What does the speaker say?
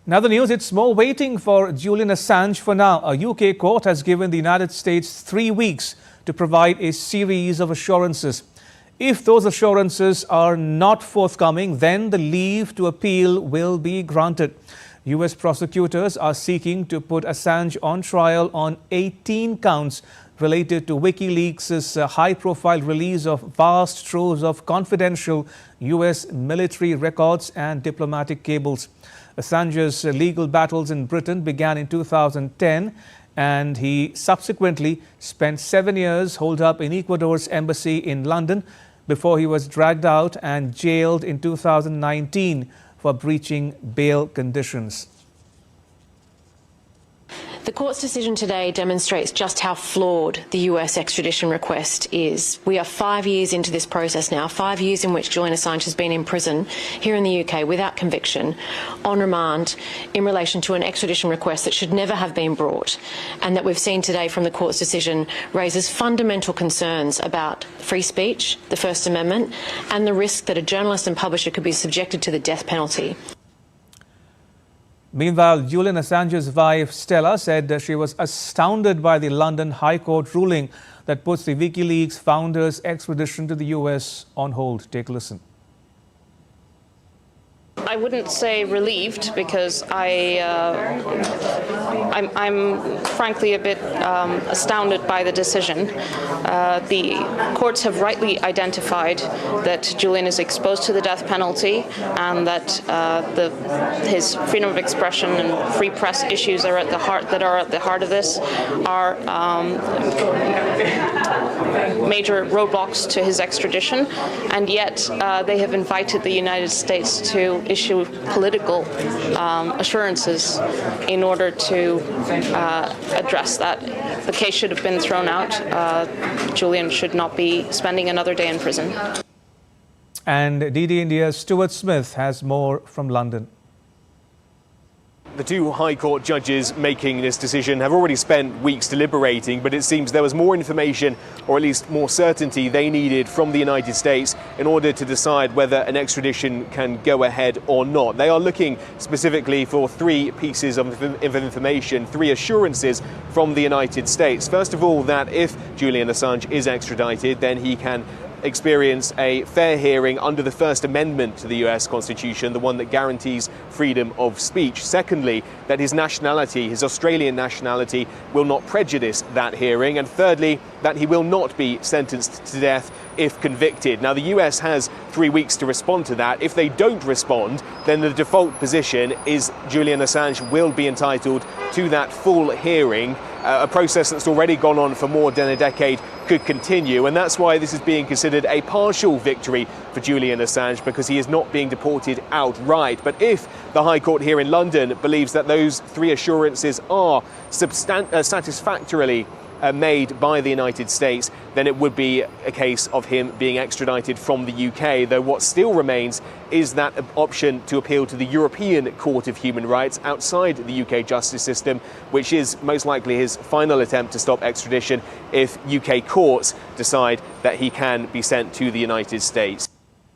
Now the news, it's more waiting for Julian Assange for now. A UK court has given the United States 3 weeks to provide a series of assurances. If those assurances are not forthcoming, then the leave to appeal will be granted. US prosecutors are seeking to put Assange on trial on 18 counts related to WikiLeaks' high-profile release of vast troves of confidential US military records and diplomatic cables. Assange's legal battles in Britain began in 2010, and he subsequently spent 7 years holed up in Ecuador's embassy in London before he was dragged out and jailed in 2019 for breaching bail conditions. The court's decision today demonstrates just how flawed the US extradition request is. We are 5 years into this process now, 5 years in which Julian Assange has been in prison here in the UK without conviction, on remand, in relation to an extradition request that should never have been brought, and that we've seen today from the court's decision raises fundamental concerns about free speech, the First Amendment, and the risk that a journalist and publisher could be subjected to the death penalty. Meanwhile, Julian Assange's wife, Stella, said that she was astounded by the London High Court ruling that puts the WikiLeaks founder's extradition to the US on hold. Take a listen. I wouldn't say relieved, because I'm frankly a bit astounded by the decision. The courts have rightly identified that Julian is exposed to the death penalty, and that his freedom of expression and free press issues are at the heart of this are major roadblocks to his extradition, and yet they have invited the United States to issue political assurances in order to address that. The case should have been thrown out. Julian should not be spending another day in prison. And DD India's Stuart Smith has more from London. The two High Court judges making this decision have already spent weeks deliberating, but it seems there was more information, or at least more certainty, they needed from the United States in order to decide whether an extradition can go ahead or not. They are looking specifically for 3 pieces of information, 3 assurances from the United States. First of all, that if Julian Assange is extradited, then he can experience a fair hearing under the First Amendment to the US Constitution, the one that guarantees freedom of speech. Secondly, that his nationality, his Australian nationality, will not prejudice that hearing. And thirdly, that he will not be sentenced to death if convicted. Now, the US has 3 weeks to respond to that. If they don't respond, then the default position is Julian Assange will be entitled to that full hearing. A process that's already gone on for more than a decade could continue, and that's why this is being considered a partial victory for Julian Assange, because he is not being deported outright. But if the High Court here in London believes that those 3 assurances are satisfactorily made by the United States, then it would be a case of him being extradited from the UK, though what still remains is that option to appeal to the European Court of Human Rights outside the UK justice system, which is most likely his final attempt to stop extradition if UK courts decide that he can be sent to the United States.